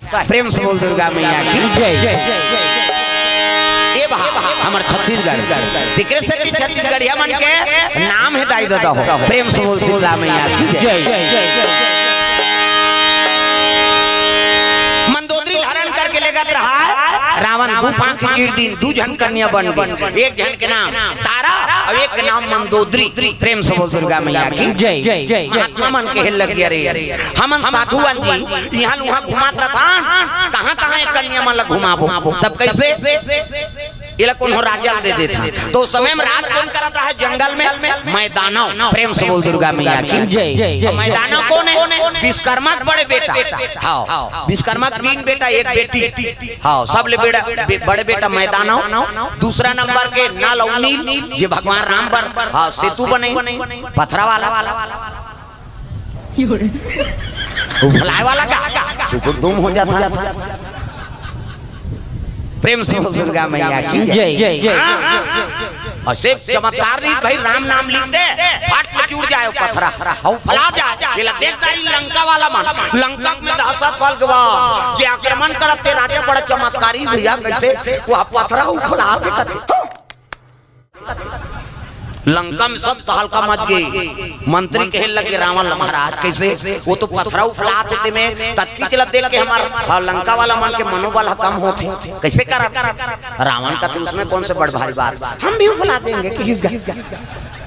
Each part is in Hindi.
प्रेम से बोल दुर्गा मैया की जय। ए बा हमर छत्तीसगढ़ तिकरे से की छत्तीसगढ़िया मन के नाम है दाई दादा हो। प्रेम से बोल दुर्गा मैया की जय। मंदोदरी धारण करके लेकर रहा रावण दो पांख गिर दिन दो जन कन्या बन गई। एक जन के नाम तारा और एक के नाम मंदोदरी। प्रेम से बोल दुर्गा मैया की जय। महात्मा मन के लग गया रे हमन साधु जी यहाँ वहाँ घुमात रहता कहाँ एक कन्या मन घुमाबो तब कैसे इला कौन हो राजा दे देता तो समय में रात कौन करता है जंगल में मैदानों। प्रेम से बोल दुर्गा मैया की जय। मैदानों कौन है विश्वकर्मा बड़े बेटा हाँ विश्वकर्मा तीन बेटा एक बेटी हाँ सब ले बेटा बड़े बेटा मैदानों। दूसरा नंबर के नल और नील जो भगवान राम पर हाँ सेतु बने पथरा वाला भलाई वाला का शुक्र तुम हो जाता। प्रेम से दुर्गा मैया की जय। और सिर्फ चमत्कार नहीं भाई राम नाम लिखते फाट के जुड़ जाए पथरा और फला जाए। ये देखता ही लंका वाला मन लंका में दहशत फैल गया जे आक्रमण करते राजा बड़ा चमत्कारी भैया कैसे वो पथरा फला के लंका में सब तहलका मच गई। मंत्री कहे लगे रावण महाराज कैसे वो तो पथरा फैलाते थे में तत्की चला देख के हमारा लंका वाला मन के मनोबल कम होते कैसे करा रावण का तो उसमें कौन से बड़ भारी बात हम भी फैला देंगे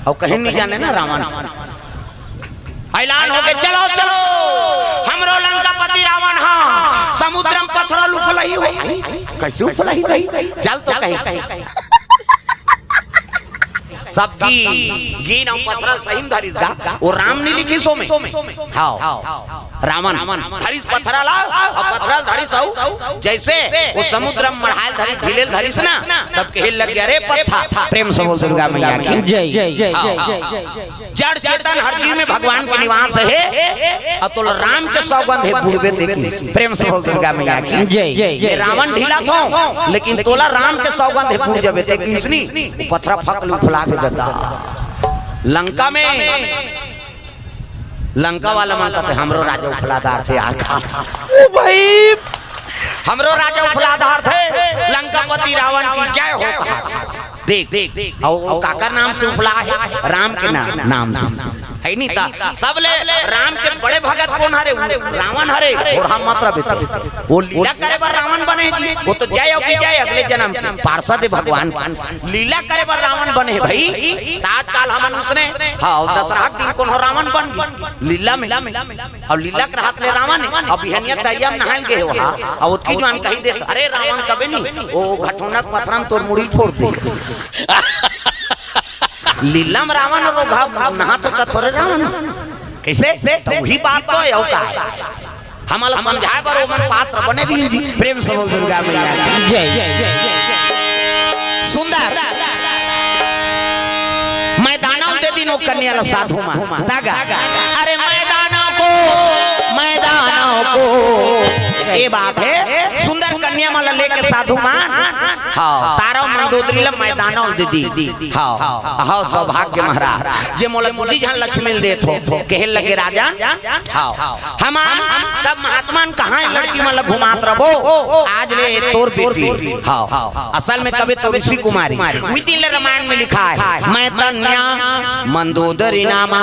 और कहीं नहीं जाने ना रावण ऐलान हो गए चलो चलो हमरो लंका पति रावण हाँ समुद्रम पथरा उफलाई हो कैसे उफलाई चल तो कहीं सबकी गीन और पथरल सही धरिस गा वो राम ने लिखी सो में हाँ रावण धरिस पथरल और पथरल धरिस हो जैसे वो समुद्र में मढ़ाल धरिस ढीलेल धरिस ना तब कहे लग गया रे पत्था। प्रेम से बोल दुर्गा मैया की जय। जड़ चेतन हर चीज में भगवान के निवास है अतुल राम के सौगंध है बुढ़बे देखी। प्रेम से बोल दुर्गा मैया की जय। रावण ढीला था लेकिन तोला राम के सौगंध है बुढ़ जबे देखी इसनी पथरा फक फुला के देता। लंका में लंका वाला मानता थे हमरो राजा उफलादार थे यार कहा था ओ भाई हमरो राजा उफलादार थे लंकापति रावण की जय हो कहा देख और काका नाम से उफला है राम के नाम से है नहीं था सब ले राम के बड़े भगत कौन हरे रावण हरे और हम मात्र बेटे वो लीला करे बार रावण बने जी वो तो जय और जय अगले जन्म के पार्षद भगवान लीला करे बार रावण बने भाई तात्काल हमन उसने हाँ दशहरा दिन कौन हो रावण बन गए लीला में और लीला के रात ले रावण अब बिहनिया तैयार नहाल गए वहां और उसकी जवान कही दे अरे रावण कबे नहीं वो घटोनक पथरम तोर मुड़ी फोड़ दे लीला में रावण वो भाव नहा तो थोड़े रावण कैसे तो वही बात तो है का हमारा समझाए पर वो पात्र बने भी जी। प्रेम से बोल दुर्गा मैया की जय। सुंदर मैदानों दे दिनों कन्या ला साधु मां दागा अरे मैदानों को ये बात है सुंदर कन्या माला लेकर साधु मान हाँ तारा मंदोदरी ला मैदानों दीदी हाँ हाँ सौभाग्य महाराज जे मोला मुदी जहां लक्ष्मी दे थो कहे लगे राजा हाँ हम सब महात्मा कहाँ लड़की माला घुमात रहो आज ले तोर बेटी हाँ असल में कभी तो ऋषि कुमारी वही दिन रामायण में लिखा है मैदान्या मंदोदरी नामा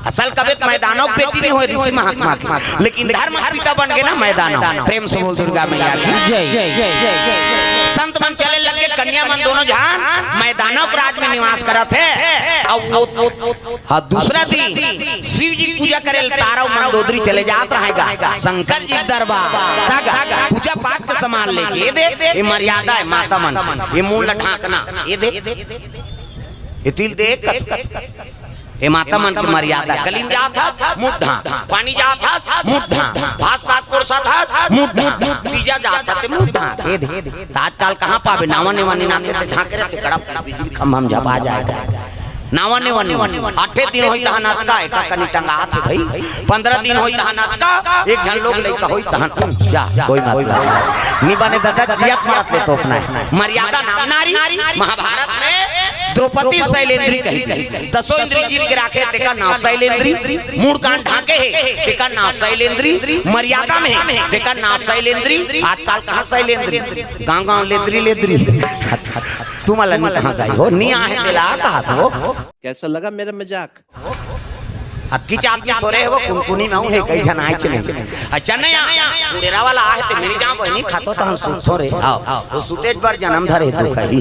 असल कभी मैदानों बेटी नहीं हो ऋषि महात्मा की लेकिन धर्म पिता बन गए ना मैदानों। प्रेम से बोल दुर्गा मैया की जय। संत मन चले लगे कन्या मन दोनों जहां मैदानों के राज में निवास करा थे और दूसरा दिन शिव जी पूजा करे तारा मंदोदरी चले जात रहेगा शंकर जी दरबार पूजा पाठ के सामान लेके ये मर्यादा है माता मन ये मूल ढाकना ये दे तिल देख ये माता मन की मर्यादा कलीम जा था मुद्धा पानी जा था मुद्धा भात सात कोरसा था मुद्धा तीजा जा था ते मुद्धा तात्काल कहां पावे नावा ने वानी नाते ते ढाके रहते कड़प बिजली खंभा में झपा जाएगा नावा ने वानी 8 दिन होई तहां नात का एक कनी टंगा थे भाई 15 दिन होई तहां नात का एक जन लोग लइका होई तहां जा कोई बात नहीं बने दादा जियत मारत ले तो अपना मर्यादा नाम नारी महाभारत में द्रौपदी शैलेंद्री कही, दसों इंद्री जीत के राखे तेका नाम शैलेंद्री, मूड कान ढाके है तेका नाम शैलेंद्री, मर्यादा में है तेका नाम शैलेंद्री। आजकल कहाँ शैलेंद्री, गाँव गाँव लेद्री लेद्री। तुम अलग में कहाँ गई हो, नहीं आए मिला कहा तो। कैसा लगा मेरा मजाक? अब की चाल में थोड़े वो कुनकुनी में हूँ है कई जन आए चले। अच्छा नहीं आ मेरा वाला आहे ते मेरी जान बहनी खातो तो हम सुत थोड़े आओ वो सुतेज पर जन्म धरे तो कही।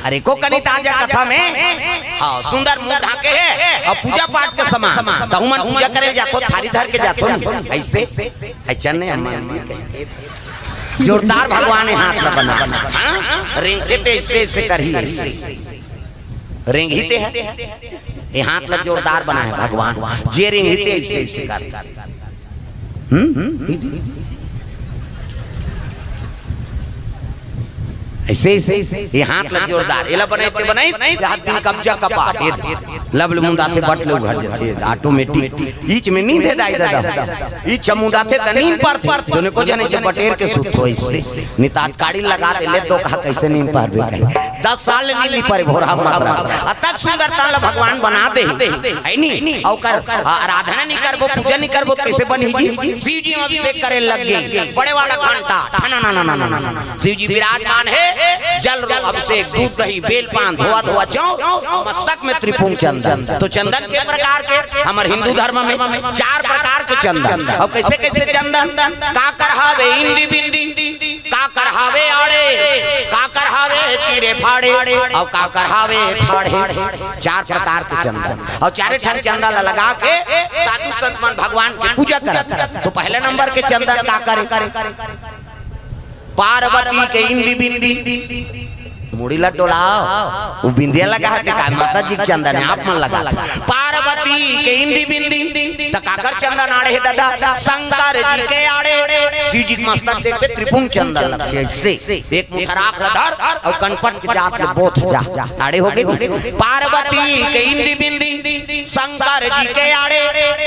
अरे को कनी ताजा कथा में हाँ सुंदर मुंह ढाके है और पूजा पाठ के समान दहुमन पूजा करे जातो थारी धर के जातो ऐसे। अच्छा नहीं जोरदार भगवान ने हाथ में बना रेंगते ते ऐसे करी ऐसे रेंगते हैं ये हाथ में जोरदार बना है भगवान जे रेंगते ऐसे कर। ऐसे ये हाथ लग जोरदार एला बनाइते बनाई हाथ दिन कब्जा कपाट ये लबल मुंदा थे बट लोग घर जाते ऑटोमेटिक ईच में नींद है दाई दादा ई चमुंदा थे तनीन पर थे दोनों को जाने से बटेर के सुत हो इससे नितात काड़ी लगा दे ले तो कहा कैसे नींद पर बे 10 साल नींद नहीं पर भोरा मात्रा अतक सुंदर ताल भगवान बना दे है नी औ कर आराधना नहीं करबो पूजा नहीं करबो कैसे बनी जी। शिव जी अभिषेक करे लग गए बड़े वाला घंटा ना ना ना ना शिव जी विराजमान है जल अभिषेक दूध दही बेल पान धोआ धोआ चौ मस्तक में त्रिपुंग चंदन। तो चंदन के प्रकार के हमारे हिंदू धर्म में 4 प्रकार के चंदन और कैसे कैसे चंदन का करहावे इंदी बिंदी का करहावे आड़े का करहावे चीरे फाड़े और का करहावे ठाड़े 4 प्रकार के चंदन और 4 ठन चंदन लगा के साधु संत मन भगवान की पूजा करत। तो पहले नंबर के चंदन का करे पार्वती के इंदी बिंदी मुड़ी लटोलाओ वो बिंदिया लगा है का माता जी चंदन आप मन लगा पार्वती के इंदी बिंदी तकाकर चंदन आड़े है दादा शंकर जी के आड़े शिव जी मस्तक देख पे त्रिपुंग चंदन लगे से एक मुठा राख धर और कनपट के जात के बोथ जा आड़े हो गए पार्वती के इंदी बिंदी शंकर जी के आड़े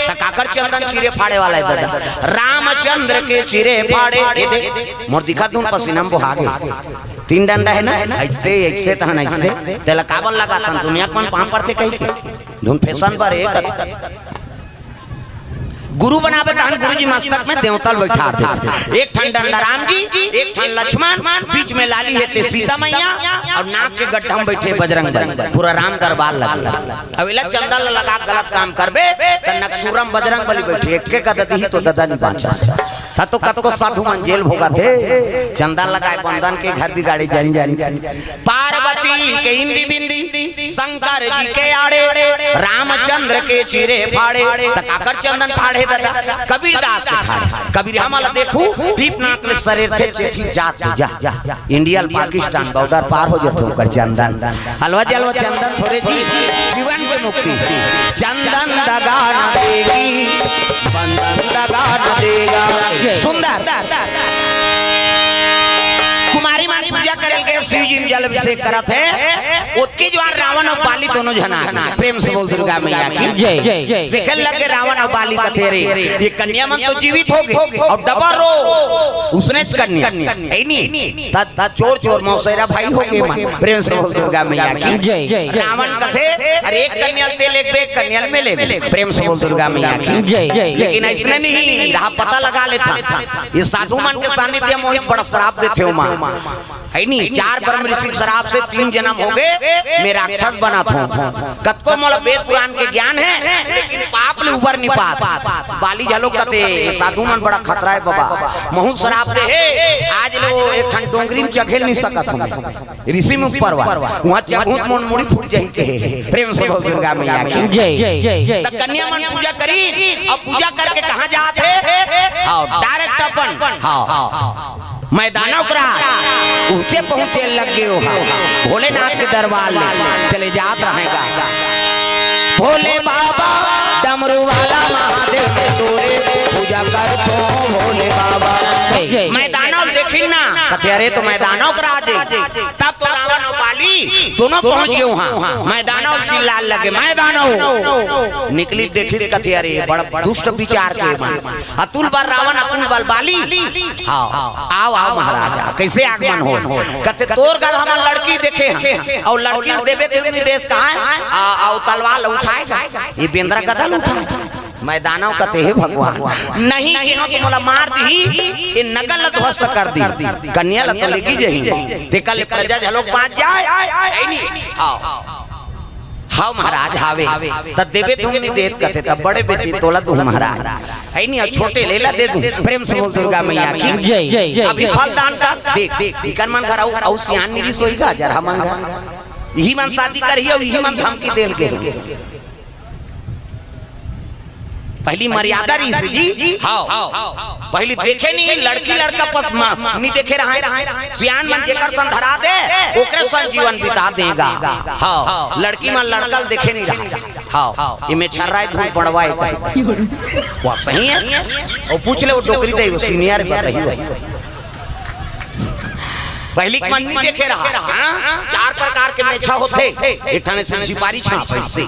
तकाकर चंदन चिरे फाड़े वाला है दादा रामचंद्र के चिरे फाड़े मोर दिखा दूं पसीना में बहागे 3 डंडा है ना ऐसे ऐसे तहन ऐसे तेला काबल लगा तन दुनिया कौन पाम पड़ते कहीं धुन फैशन पर एक गुरु बनावे तहन गुरु जी मस्तक में देवतल बैठा देते एक ठन डंडा राम जी एक ठन लक्ष्मण बीच में लाली है ते सीता मैया और नाक के गड्ढा में बैठे बजरंग बली पूरा राम दरबार लगा। अब इला चंदन लगा गलत काम करबे त नक्सूरम बजरंग बली बैठे एक के कदती ही तो ददा नहीं बांचा था तो कत को साधु मन जेल भोगा थे चंदन लगाए बंधन के घर भी गाड़ी जानी जानी पार्वती के इंदी बिंदी शंकर जी के आड़े रामचंद्र के चिरे फाड़े तकाकर चंदन फाड़े कबीरदास के ठाड़े कबीर हमारा देखू दीप नाक में शरीर थे चिट्ठी जात जा इंडिया पाकिस्तान बॉर्डर पार हो जाते कर चंदन हलवा जलवा चंदन थोड़े जी जीवन के मुक्ति चंदन दगा न देगी बंधन दगा न देगा। सुंदर कुमारी मान पूजा करल के शिव जी जल अभिषेक करत है उसके जो रावण और बाली दोनों जना प्रेम से बोल दुर्गा मैया की जय। देखे लगे रावण और बाली कथे रे ये कन्या मन तो जीवित हो गए और डबा रो उसने कन्या है नहीं तद चोर चोर मौसेरा भाई हो गए मन प्रेम से बोल दुर्गा मैया की जय। रावण कथे अरे एक कन्या ते ले एक कन्या में ले प्रेम से बोल दुर्गा मैया की जय। लेकिन ऐसा नहीं रहा पता लगा लेता ये साधु मन के सानिध्य में बड़ा श्राप देते हो मां है नहीं 4 ब्रह्म ऋषि शराब से 3 जन्म हो गए मैं राक्षस बना था कतको मोल वेद पुराण के ज्ञान है लेकिन पाप ले उबर नहीं पात बाली झालो कते साधु मन बड़ा खतरा है बाबा महू शराब दे है आज लो एक ठन डोंगरी में चघेल नहीं सकत हम ऋषि में ऊपर वहां चघूत मन मुड़ी फूट जाई के प्रेम से बोल दुर्गा मैया की जय। त कन्या मन पूजा करी और पूजा करके कहां जात है हां डायरेक्ट अपन हां मैदानों करा ऊंचे पहुंचे लगे हो भोलेनाथ के दरबार में चले जात रहेगा भोले बाबा डमरू वाला महादेव के तोरे पूजा कर तो भोले बाबा मैदानों देखी ना कथे अरे तो मैदानों करा दे तब तो रावण और बाली दोनों पहुंच गए वहां मैदानों चिल्ला लगे मैदानों निकली देखी कथे अरे बड़ा दुष्ट विचार के मन अतुल बल रावण अतुल बल बाली हाँ आओ आओ महाराजा कैसे आगमन हो कथे तोर गल हम लड़की देखे हैं और लड़की देवे देवी देश कहाँ है आओ तलवार उठाएगा ये बेंद्रा गदल उठाएगा मैदानों कते है भगवान नहीं कि मोला मार दी ये नगल ध्वस्त कर दी कन्या लत लेगी जही देखल प्रजा झलोक पाँच जाए हां हां महाराज हावे त देवे तुम नहीं देत कथे तब बड़े बेटी तोला तू महाराज है नहीं छोटे लेला दे दूं प्रेम से बोल दुर्गा मैया की जय अभी फल दान कर देख इकन मन घर आउ सियान मेरी सोई का जरा मन घर यही मन शादी करी और यही मन धमकी देल के पहली मर्यादा रीस जी हाँ पहली देखे नहीं लड़की लड़का नहीं देखे रहा सियान मन जेकर संधरा दे ओकरे संजीवन बिता देगा हाँ लड़की मन लड़कल देखे नहीं रहा हाँ इमे छर्राई धूप पड़वाए वो सही है और पूछ ले वो डोकरी दे वो सीनियर बताइए पहली मन नहीं देखे रहा चार प्रकार के मेछा होते एक ठाने से सिपारी छाप ऐसे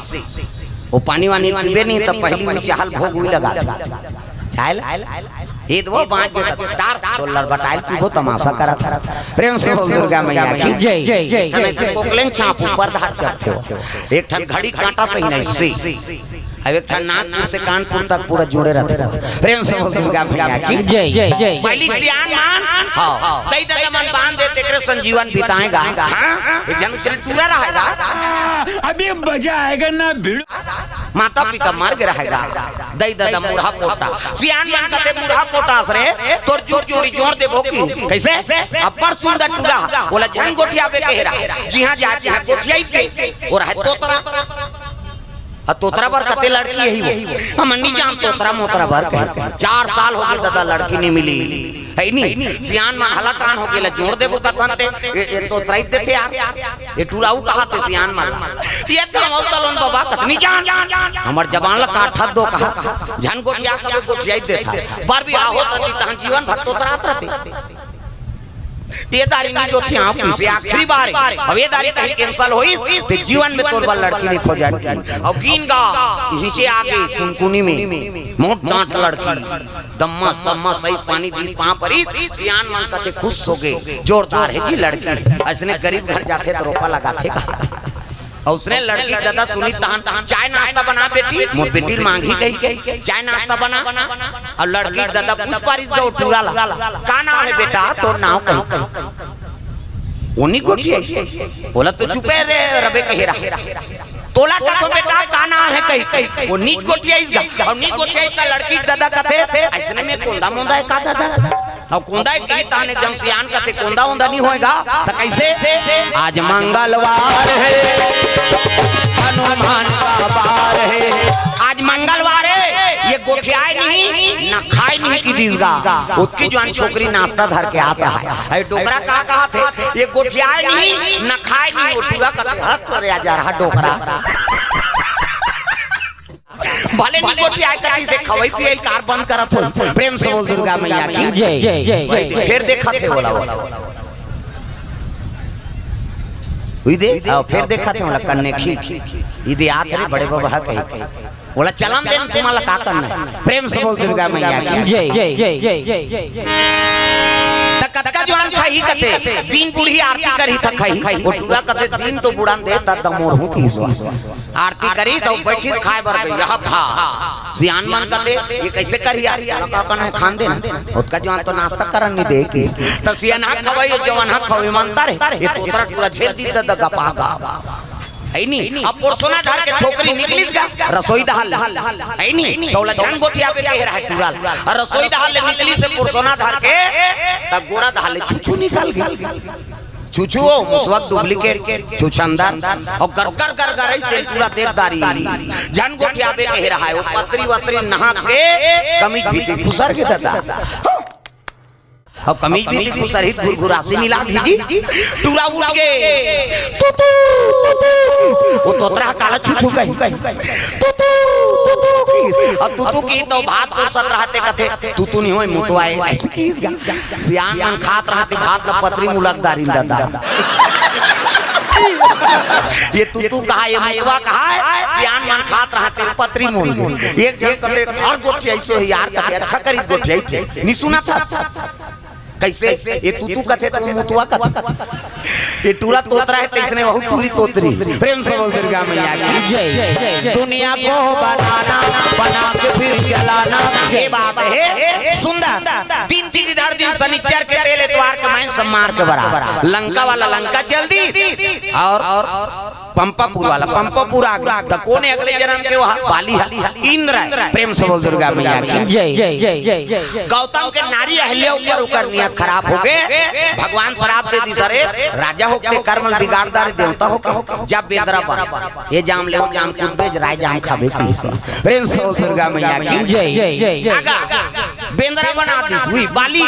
वो पानी वानी पीबे नहीं तब पहली में चाहल भोग हुई लगा चाहल ये वो बांध के स्टार तो लड़बटाइल पीबो तमाशा करा था प्रेम से दुर्गा मैया की जय जय जय से कोकलेन छाप ऊपर धार चढ़ते हो एक ठन घड़ी कांटा सही नहीं से अब एक ठन नागपुर से कानपुर तक पूरा जुड़े रहते प्रेम से दुर्गा मैया की जय जय जय पहली सियान मान हां कई दादा मन बांध दे तेरे संजीवन बिताएगा हां एक जन से पूरा रहेगा अभी मजा आएगा ना भीड़ माता पिता मर गए रहेगा दई दादा मुरहा पोटा सियान मान कते मुरहा पोटा रे तोर जोर जोरी जोर दे भोकी कैसे अपर सुंदर टूला बोला जन गोठिया पे कह रहा जी हां जाती है गोठिया ही और है तोतरा बर कते लड़की यही वो हम नहीं जान तोतरा मोतरा बर 4 साल हो गए दादा लड़की नहीं मिली है नहीं सियान मन हला कान हो गेला जोड़ देबो कथनते ये तोतरा ही देते यार ये टूराऊ कहा ते सियान मन ये तो मौतलन बाबा कतनी जान हमर जवान ला काठा दो कहा जन गोठिया का गोठिया ही देता बार भी आहो त जीवन भर तोतरा रहते ये दारी नहीं तो थी आप से आखिरी बार अब ये दारी कहीं कैंसिल हुई तो जीवन में तोर लड़की नहीं खो जाती अब गिन गा नीचे आके कुनकुनी में मोट डांट लड़की दम्मा दम्मा सही पानी दी पां परी सियान मन कते खुश हो गए जोरदार है जी लड़की ऐसने गरीब घर जाते तो रोपा लगाते कहा और उसने लड़की दादा सुनी तहन चाय नाश्ता बना बेटी मोर बेटी मांगी कही चाय नाश्ता बना और लड़की दादा पूछ पारिस गो टूरा ला का नाम है बेटा तो नाम कही उन्हीं गोठी बोला तो चुपे रे रबे कह रहा तोला का तो बेटा का नाम है कही वो नीच गोठिया इसका और नीच गोठिया का लड़की दादा कथे ऐसने में कोंदा मोंदा है का दादा और कोंदा की ताने जम सियान कथे कोंदा ओंदा नहीं होएगा तो कैसे आज मंगलवार है हनुमान का बार है आज मंगलवार है ये गोठियाए नहीं ना खाए नहीं की दीसगा उसकी जवान छोकरी नाश्ता धर के आता है अरे डोकरा कहा थे ये गोठियाए नहीं ना खाए नहीं उठूगा करे जा रहा डोकरा भले नहीं गोठियाए कहीं से खवाई पिए कार बंद करत हो प्रेम से बोल दुर्गा मैया की जय जय जय फिर देखा थे बोला हुई दे फिर देखा थे बोला कन्ने खी इधे आत रे बड़े बाबा कही बोला चलम देन तुम्हारा का करना प्रेम से बोल दुर्गा मैया की जय जय जय जय जय जय तक जवान खाई कते दिन बूढ़ी आरती करी त खाई वो टूरा कते दिन तो बुढ़ान दे त मोर हूं की आरती करी तो बैठी खाए बर गई यह भा सियान मन कते ये कैसे करी यार का कन है खान दे उसका जवान तो नाश्ता करन नहीं दे के त सियान हा खवाई जवान हा खवे मानता रे ये तोतरा टूरा झेल दी त गपागा है नहीं अब पुरसोना धर के छोकरी निकली गा रसोई दहाल है नहीं तौला जान गोठिया पे कह रहा है टूराल और रसोई दहाल निकली से पुरसोना धर के तब गोरा दहाल छुछू निकल गई छुछू हो मुसवक डुप्लीकेट छुछंदर और गरगर गरगर तेल पूरा तेलदारी जान गोठिया पे कह रहा है वो पत्री वत्री नहा के कमीज भीतर खुसर के दादा अब कमीज भी देखो सरित गुरगुरासी मिला दीजी टूरा उड़ के तुतु वो तोतरा काला छुछू गई तुतु और तुतु की तो भात पोसत रहते कथे तुतु नहीं होय मुतवाए ऐसे की सियान मन खात रहते भात द पत्री मुलकदारी दादा ये तू कहा, ये मुतवा कहा है, सियान मन खात रहा तेरे पत्री मोल एक जन कते और गोठी ऐसे है यार, कते अच्छा करी गोठी नहीं सुना था कैसे ये तू कथे तो मुतवा कथे ये टूला तोतरा है तेसने बहुत टूली तोतरी। प्रेम से बोल दुर्गा मैया की जय। दुनिया को बनाना बना के फिर जलाना, ये बात है सुंदर। तीन हर दिन शनिचर के तेल एतवार के माइन सम्मार के बराबर। लंका वाला लंका चल दी और पंपापुर वाला पंपापुर आगरा तो कौन अगले जन्म के वहां बाली इंद्र है। प्रेम से बोल दुर्गा मैया की जय। गौतम के नारी अहल्या ऊपर उकर नियत खराब हो गए, भगवान शराब दे दी सरे राजा होके कर्म बिगाड़दार देवता होके जब बेदरा बन ये जाम ले जाम कूद बेज राय जाम खाबे की। प्रेम से बोल दुर्गा मैया की जय। आगा बेंद्रा बना दी हुई बाली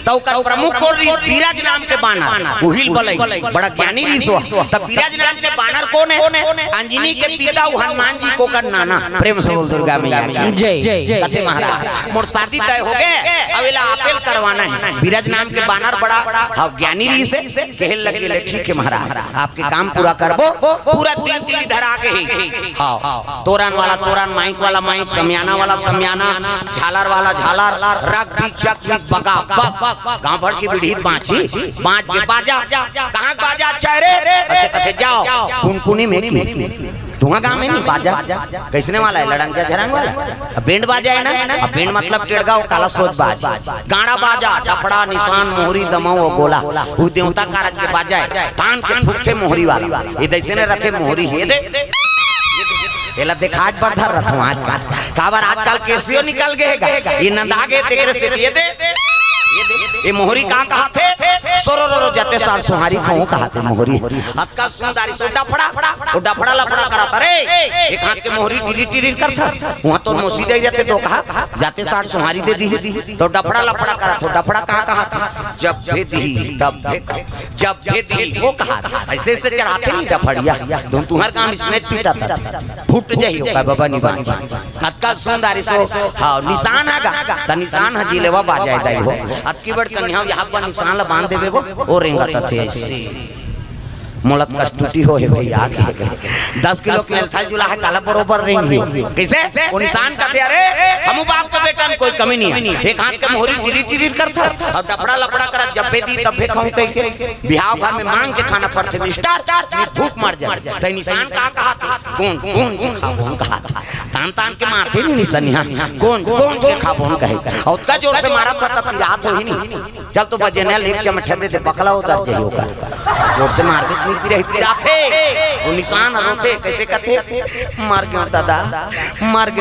तो कर प्रमुख को बीराज नाम के बानर उहिल बलई बड़ा ज्ञानी ऋषि तब बीराज नाम के बानर कौन है? अंजनी के पिता हनुमान जी को कर नाना। प्रेम से बोल दुर्गा मैया की जय। कथे महाराज मोर शादी तय हो गए, अवेला आपेल करवाना है। बीराज नाम के बानर बड़ा ज्ञानी ऋषि कहल लगे ठीक है महाराज आपके काम पूरा करबो। पूरा दिन इधर आके ही हाँ तोरण वाला तोरण, माइक वाला माइक, समियाना वाला समियाना, झालर वाला झालर, रग बिचक बगा गांव भर की बिढ़ी बांची बांच के बाजा कहां बाजा अच्छा रे ऐसे कथे जाओ कुनकुनी में की धुआं गांव में नहीं बाजा कैसने वाला है लड़ंगा झरंग वाला बैंड बाजा है ना। बैंड मतलब टेड़गा और काला सोच बाज गाड़ा बाजा डफड़ा निशान मोहरी दमाऊ और गोला वो देवता कारज के बाजा है। तान के फुकते मोहरी वाला ये दैसे ने रखे मोहरी हे दे एला देखा आज बढ़ धर रहा आज का काबर आजकल कैसियो निकल गए ये नंदा गए तेरे से ये दे ये मोहरी कहाँ कहा थे सोरो जाते सार सुहारी खाओ कहा थे मोहरी अक्का सुंदरी सो डफड़ा वो डफड़ा लफड़ा करा रे एक हाथ के मोहरी टिरी टिरी करता वहां तो मोसी दे जाते तो कहा जाते सार सुहारी दे दी तो डफड़ा लफड़ा करा तो डफड़ा कहाँ कहा था जब भी दी तब जब भी दी वो कहा ऐसे ऐसे चढ़ाते नहीं डफड़िया तुम तुम्हार काम इसमें पीटा था फुट जाइयो का बाबा निबान अक्का सुंदरी सो हाँ निशान आगा त निशान हजीलेवा बाजाए दाई हो अतकी बड़ कन्या यहाँ पर निशान ला बांध देवे वो रेंगा थे ऐसे मोलत कष्टुटी हो है भाई आके 10 किलो के मेलथा जुला है काला बरोबर रेंगी कैसे वो निशान का अरे हम बाप का बेटा कोई कमी नहीं है। एक हाथ के मोहरी टिरी टिरी करता और डफड़ा लफड़ा कर जब भी दी तब भी खाऊं कह बिहाव घर में मांग के खाना पड़ते मिस्टर भूख मर जाए तो निशान कहा था कौन कौन खा कौन कहा था तान तान के मारते नहीं निशान यहाँ कौन कौन खा कौन कहे और उसका जोर से मारा था तब रात हो ही नहीं चल तो बजे ने लेक चमठे दे बकला उतर जाइए होगा जोर से मार के वो निशान रोते कैसे कथे मर गयो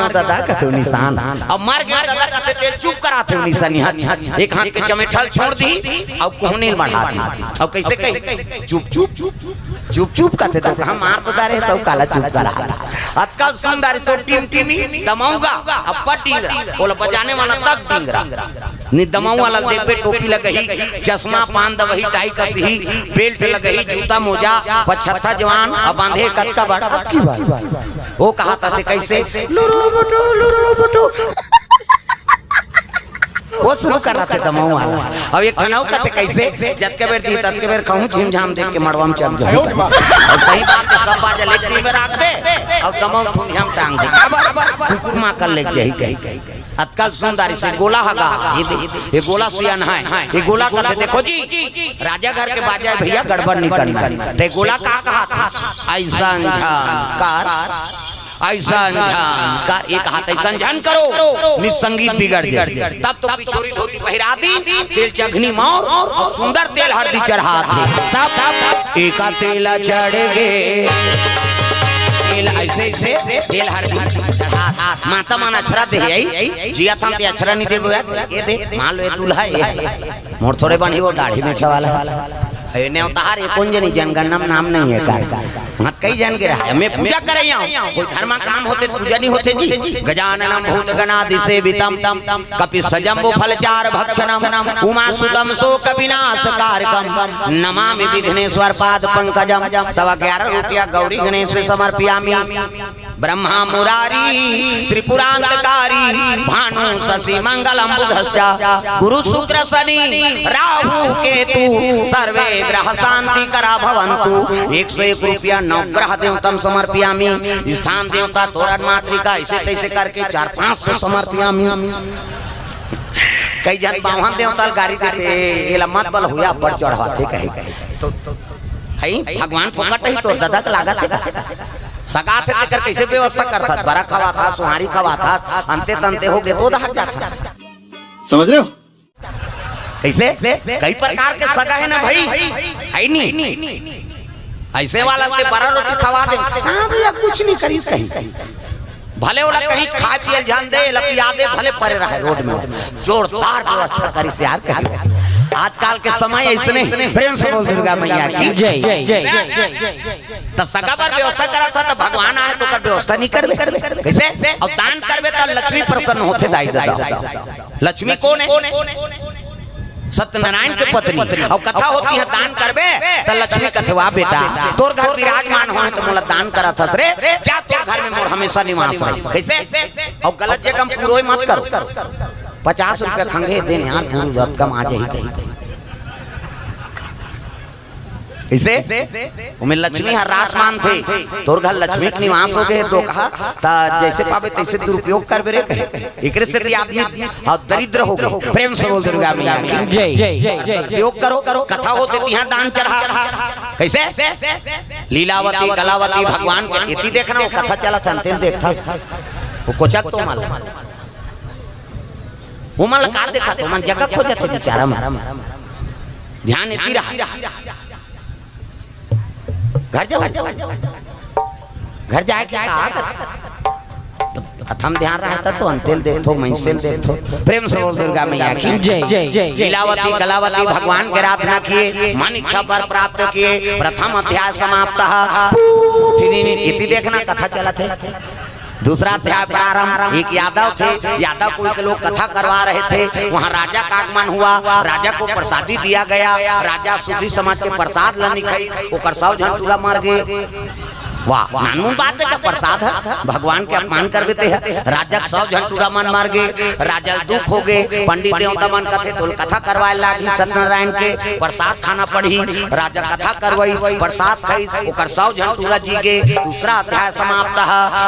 दादा कथे निशान अब मर गयो दादा कथे तेल चुप कराते निशान यहाँ एक हाथ के चमेठल छोड़ दी अब कोहने बढ़ा दी अब कैसे कही चुप चुप कथे तो हम मार तो दारे सब काला चुप करा अतका सुंदर सो टीम टीमी दमाऊंगा अब पटिंगरा बोला बजाने वाला तक डिंगरा नि दमाऊ वाला देख पे टोपी लगही चश्मा पान दवही टाई कसही बेल्ट लगही जूता मोजा 75 जवान अब बांधे कटका बड़ा की बात वो कहा था कैसे लुरु बुटू वो शुरू कर रहा थे दमाऊ वाला अब एक खनाऊ कहते कैसे जत के बेर दी तत के बेर कहूं झिम झाम देख के मड़वा में चल जाओ और सही बात है सब बाजा लेती में रख दे अब दमाऊ थूम हम टांग दे कुकुर मां कर ले जाई कहीं अतकल सुंदरी से गोला हगा ये गोला सियान है ये गोला कहते देखो जी राजा घर के बाजा भैया गड़बड़ नहीं करना ते गोला कहा था ऐसा ऐसा का एक हाथ ऐसा झन करो निसंगीत बिगड़ जाए तब तो पिछोरी धोती पहिरा दी तेल चघनी मोर और सुंदर तेल हल्दी चढ़ा दी तब एका तेला चढ़ गे तेल ऐसे ऐसे तेल हल्दी चढ़ा माता मान अक्षरा दे आई जिया था ते अक्षरा नहीं देबो ये दे मान लो ये दूल्हा ये मोर थोड़े बनी वो दाढ़ी में छवाला ने उतार ये कौन जनी जनगणना नाम नहीं है कार मत कई जन के रहा मैं पूजा कर रही हूं कोई धर्म काम होते पूजा नहीं होते जी गजाननम भूतगणादि सेवितम कपि सजम्बु फलचार भक्षणम उमा सुतम शोक विनाश कारकम नमामि विघ्नेश्वर पाद पंकजम 11.5 रुपया गौरी गणेश में समर्पयामि ब्रह्मा मुरारी त्रिपुरांतकारी भानु शशि मंगलम बुधस्य गुरु शुक्र शनि राहु केतु सर्वे ग्रह शांति करा भवन्तु। 101 रुपया नवग्रह देवतम समर्पयामि। स्थान देवता तोरण मातृका ऐसे तैसे करके 400-500 समर्पयामि। कई जन बावन देवता गाड़ी देते एला मत बल हुआ बढ़ चढ़ाते कहे तो भगवान फोकट ही तो दादा का लागत है सगा थे लेकर कैसे व्यवस्था करता बड़ा खवा था सुहारी खवा था अंते तंते हो गए तो दहट जाता। समझ रहे हो कैसे कई प्रकार के सगा है ना भाई है नहीं ऐसे वाला के बड़ा रोटी खवा दे हाँ भैया कुछ नहीं करीस कहीं भले वाला कहीं खा पिए ध्यान दे लपिया दे भले परे रहे रोड में जोरदार व्यवस्था करी से यार कहीं आजकल के समय ऐसे नहीं। प्रेम से बोल दुर्गा मैया की जय। तो सगा पर व्यवस्था करा था तो भगवान आए तो कर व्यवस्था नहीं करबे कैसे और दान करबे तो लक्ष्मी प्रसन्न होते दाई दादा। लक्ष्मी कौन है सत्यनारायण के पत्नी और कथा होती है दान करबे तो लक्ष्मी कथवा बेटा तोर घर विराजमान हो तो मोला दान करा था रे जा तोर घर में मोर हमेशा निवास रहे कैसे और गलत जगह में पूरो मत करो 50 रुपया खंगे देने यार पूरी रात कम आ जाए कहीं इसे उमें लक्ष्मी हर राजमान थे तोर घर लक्ष्मी के निवास हो गए तो कहा ता जैसे पावे तैसे दुरुपयोग कर बेरे कहे एकरे से भी आदमी और दरिद्र हो गए। प्रेम से बोल दुर्गा मैया की जय। उपयोग करो कथा होते यहाँ दान चढ़ा कैसे लीलावती कलावती भगवान के इति देखना वो कथा चला था अंतिम देखता वो कोचक तो माल वो माल का देखा तो मन जगह खो जाते बेचारा मारा ध्यान इति रहा घर जाओ घर जाए क्या प्रथम ध्यान रहता तो अंतिल देखो मंसिल देखो। प्रेम से बोल दुर्गा मैया की जय। लीलावती कलावती भगवान के आराधना किए मन इच्छा पर प्राप्त किए प्रथम अध्याय समाप्त इति देखना कथा चला थे। दूसरा अध्याय प्रारंभ एक यादव थे यादव कुल के लोग कथा करवा रहे थे वहाँ राजा का आगमन हुआ राजा को प्रसादी दिया गया राजा शुद्धि समझ के प्रसाद लानी खाई ओकर सब झंटूला मर गए। वाह नानून बात है का प्रसाद है भगवान के अपमान कर देते हैं राजा सब झंटूरा मन मार गए राजा दुख हो गए पंडित देवता मन कथे तो कथा करवाए लागी सत्यनारायण के प्रसाद खाना पड़ी राजा कथा करवाई प्रसाद खाई ओकर सब झंटूरा जी गए। दूसरा अध्याय समाप्त है।